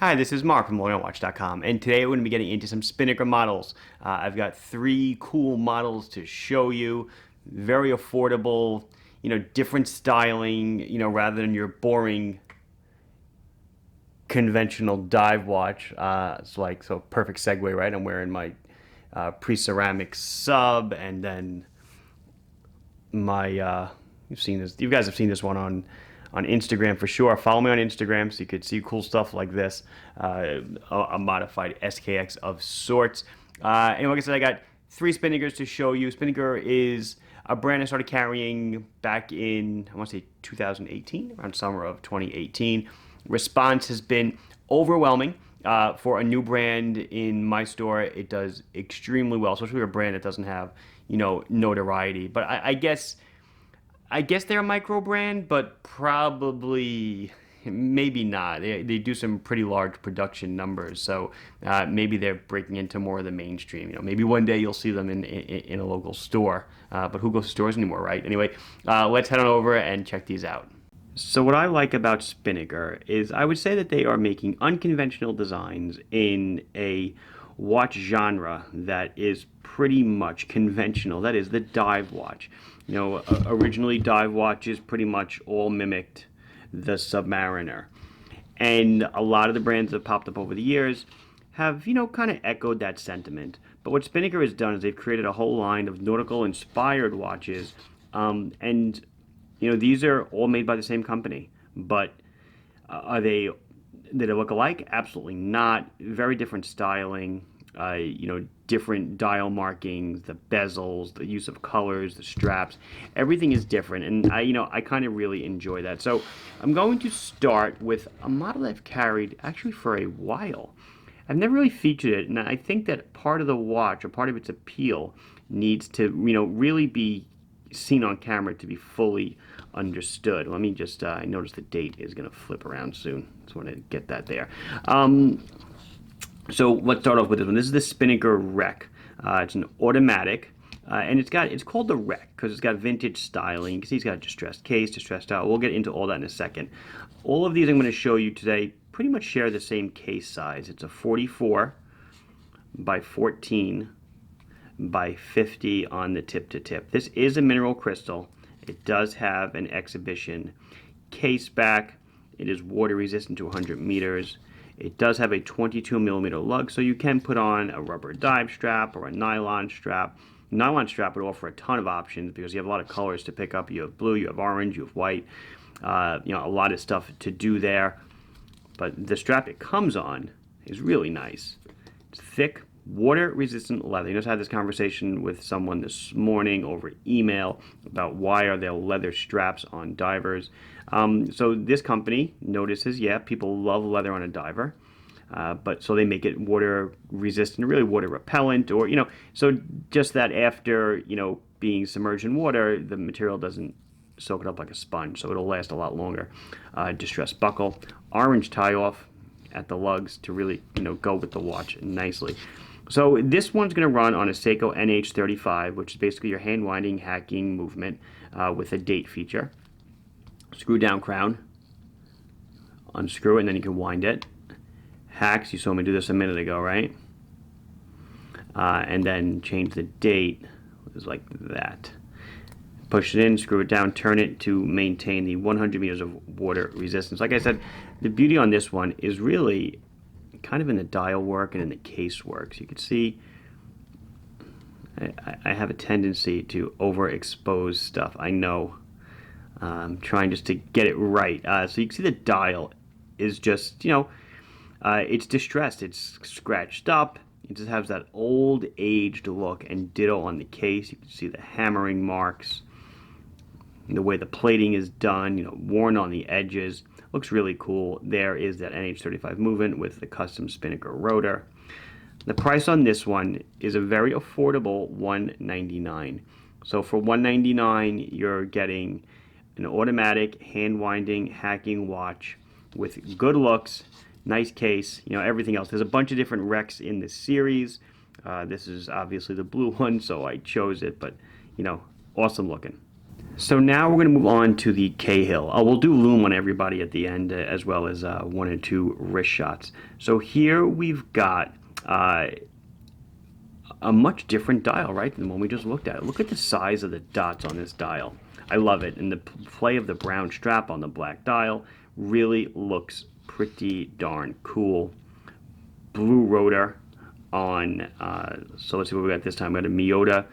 Hi, this is Mark from LoyalWatch.com, and today we're going to be getting into some Spinnaker models. I've got three cool models to show you. Very affordable, different styling, rather than your boring conventional dive watch. So perfect segue, right? I'm wearing my pre-ceramic sub, and then my you've seen this. You guys have seen this one on Instagram for sure. Follow me on Instagram so you could see cool stuff like this. A modified SKX of sorts. And like I said, I got three Spinnakers to show you. Spinnaker is a brand I started carrying back in, I want to say 2018, around summer of 2018. Response has been overwhelming. For a new brand in my store, it does extremely well, especially for a brand that doesn't have, notoriety. But I guess they're a micro brand, but probably maybe not. They do some pretty large production numbers, so maybe they're breaking into more of the mainstream. Maybe one day you'll see them in a local store. But who goes to stores anymore, right? Anyway, let's head on over and check these out. So what I like about Spinnaker is I would say that they are making unconventional designs in a watch genre that is pretty much conventional. That is the dive watch. Originally dive watches pretty much all mimicked the Submariner. And a lot of the brands that have popped up over the years have, kind of echoed that sentiment. But what Spinnaker has done is they've created a whole line of nautical inspired watches. And these are all made by the same company, but are they did it look alike? Absolutely not. Very different styling. Different dial markings, the bezels, the use of colors, the straps. Everything is different, and I kind of really enjoy that. So I'm going to start with a model I've carried actually for a while. I've never really featured it, and I think that part of the watch or part of its appeal needs to, really be seen on camera to be fully understood. Let me just, I notice the date is going to flip around soon. Just want to get that there. So let's start off with this one. This is the Spinnaker Rec. It's an automatic, and it's called the Rec because it's got vintage styling. You can see it's got a distressed case, distressed style. We'll get into all that in a second. All of these I'm going to show you today pretty much share the same case size. It's a 44 by 14 by 50 on the tip to tip. This is a mineral crystal. It does have an exhibition case back. It is water resistant to 100 meters. It does have a 22 millimeter lug, so you can put on a rubber dive strap or a nylon strap. Nylon strap would offer a ton of options because you have a lot of colors to pick up. You have blue, you have orange, you have white. A lot of stuff to do there. But the strap it comes on is really nice. It's thick, water-resistant leather. You just had this conversation with someone this morning over email about why are there leather straps on divers. So this company notices, yeah, people love leather on a diver, but so they make it water-resistant, really water-repellent, or so just that after being submerged in water, the material doesn't soak it up like a sponge, so it'll last a lot longer. Distressed buckle, orange tie-off at the lugs to really go with the watch nicely. So this one's going to run on a Seiko NH35, which is basically your hand winding hacking movement with a date feature. Screw down crown, unscrew it, and then you can wind it. Hacks, you saw me do this a minute ago, right? And then change the date, just like that. Push it in, screw it down, turn it to maintain the 100 meters of water resistance. Like I said, the beauty on this one is really kind of in the dial work and in the case work. So you can see I have a tendency to overexpose stuff. I know. I'm trying just to get it right. So you can see the dial is just, it's distressed. It's scratched up. It just has that old aged look, and ditto on the case. You can see the hammering marks, the way the plating is done, worn on the edges. Looks really cool. There is that NH35 movement with the custom Spinnaker rotor. The price on this one is a very affordable $199. So for $199, you're getting an automatic hand winding hacking watch with good looks, nice case, everything else. There's a bunch of different Recs in this series. This is obviously the blue one, so I chose it, but awesome looking. So now we're going to move on to the Cahill. We'll do loom on everybody at the end, as well as 1 and 2 wrist shots. So here we've got a much different dial, right, than the one we just looked at. Look at the size of the dots on this dial. I love it. And the play of the brown strap on the black dial really looks pretty darn cool. Blue rotor on, so let's see what we got this time. We got a Miyota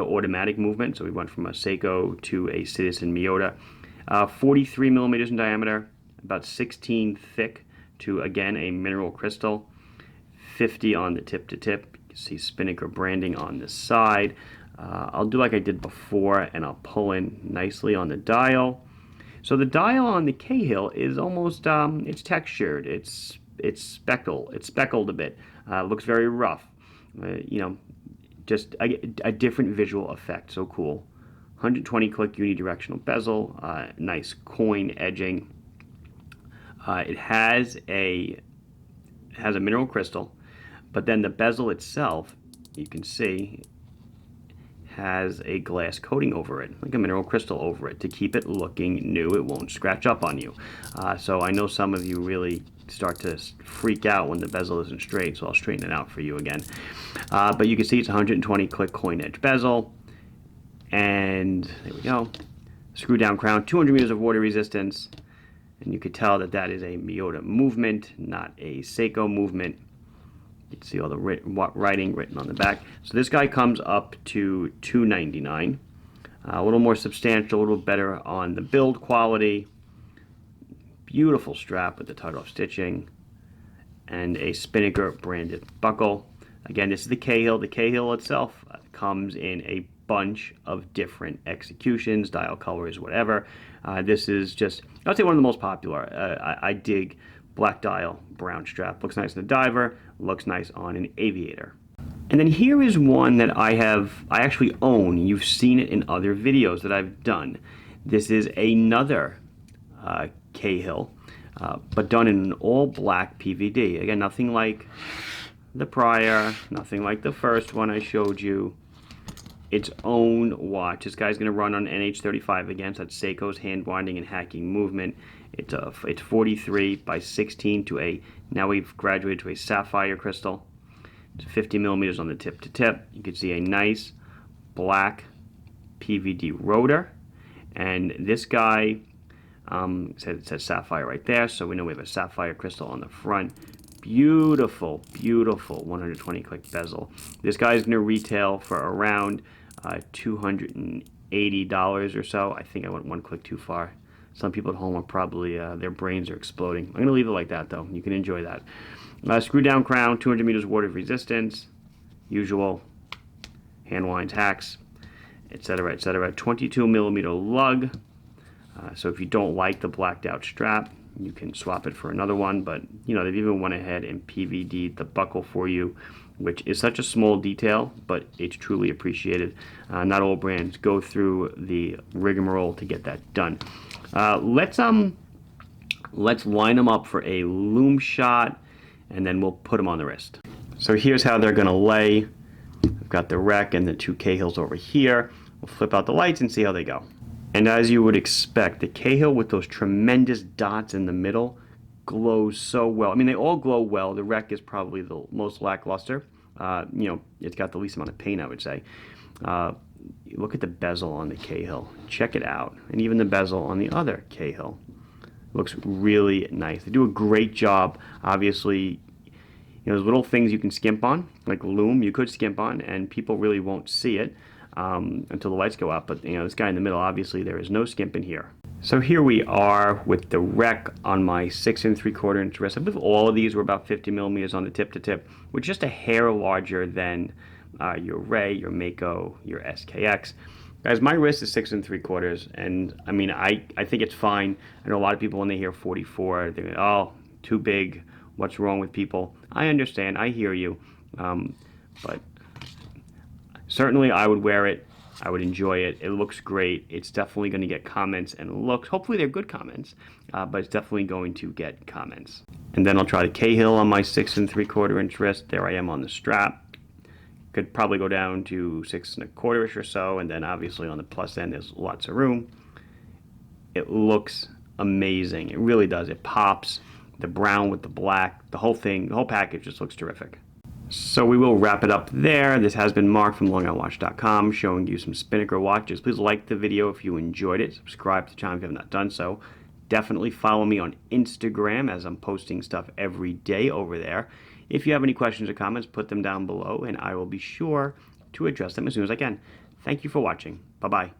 automatic movement. So we went from a Seiko to a Citizen Miyota. 43 millimeters in diameter, about 16 thick to, again, a mineral crystal. 50 on the tip to tip. You can see Spinnaker branding on the side. I'll do like I did before, and I'll pull in nicely on the dial. So the dial on the Cahill is almost, it's textured, it's speckled a bit. Looks very rough. You know, just a different visual effect. So cool. 120 click unidirectional bezel, nice coin edging. It has a mineral crystal, but then the bezel itself, you can see, has a glass coating over it, like a mineral crystal over it, to keep it looking new. It won't scratch up on you. So I know some of you really start to freak out when the bezel isn't straight, so I'll straighten it out for you again. But you can see it's 120 click coin edge bezel, and there we go. Screw down crown, 200 meters of water resistance, and you could tell that that is a Miyota movement, not a Seiko movement. You can see all the writing written on the back. So this guy comes up to $299. A little more substantial, a little better on the build quality. Beautiful strap with the tied-off stitching, and a Spinnaker branded buckle. Again, this is the Cahill. The Cahill itself comes in a bunch of different executions, dial colors, whatever. This is just, I'd say, one of the most popular. I dig black dial, brown strap. Looks nice on the diver, looks nice on an aviator. And then here is one that I actually own. You've seen it in other videos that I've done. This is another Cahill, but done in an all black PVD. Again, nothing like the prior, nothing like the first one I showed you. Its own watch. This guy's going to run on NH35 again, so that's Seiko's hand winding and hacking movement. It's 43 by 16 to a, now we've graduated to a sapphire crystal. It's 50 millimeters on the tip to tip. You can see a nice black PVD rotor, and this guy it says sapphire right there, so we know we have a sapphire crystal on the front. Beautiful, beautiful 120 click bezel. This guy's going to retail for around $280 or so. I think I went one click too far. Some people at home are probably, their brains are exploding. I'm going to leave it like that, though. You can enjoy that. Screw down crown, 200 meters water resistance, usual hand winds, hacks, etc., etc. 22 millimeter lug. So if you don't like the blacked out strap, you can swap it for another one, but you know, they've even went ahead and PVD'd the buckle for you, which is such a small detail, but it's truly appreciated. Not all brands go through the rigmarole to get that done. Let's line them up for a loom shot, and then we'll put them on the wrist. So here's how they're gonna lay. I've got the Rec and the two Cahills over here. We'll flip out the lights and see how they go. And as you would expect, the Cahill with those tremendous dots in the middle glows so well. I mean, they all glow well. The Rec is probably the most lackluster. You know, it's got the least amount of paint, I would say. Look at the bezel on the Cahill. Check it out. And even the bezel on the other Cahill looks really nice. They do a great job. Obviously, you know, there's little things you can skimp on, like loom you could skimp on, and people really won't see it until the lights go up. But you know, this guy in the middle, obviously there is no skimping here. So here we are with the Rec on my 6 3/4 inch wrist. I believe all of these were about 50 millimeters on the tip to tip, which is just a hair larger than your Ray, your Mako, your SKX. Guys, my wrist is 6 3/4, and I mean, I think it's fine. I know a lot of people when they hear 44, they go, oh, too big. What's wrong with people? I understand. I hear you. But certainly I would wear it. I would enjoy it. It looks great. It's definitely going to get comments and looks. Hopefully they're good comments, but it's definitely going to get comments. And then I'll try the Cahill on my 6 3/4 inch wrist. There I am on the strap. Could probably go down to 6.25-ish or so, and then obviously on the plus end there's lots of room. It looks amazing. It really does. It pops. The brown with the black, the whole thing, the whole package just looks terrific. So we will wrap it up there. This has been Mark from LongOutWatch.com showing you some Spinnaker watches. Please like the video if you enjoyed it. Subscribe to the channel if you have not done so. Definitely follow me on Instagram as I'm posting stuff every day over there. If you have any questions or comments, put them down below and I will be sure to address them as soon as I can. Thank you for watching. Bye-bye.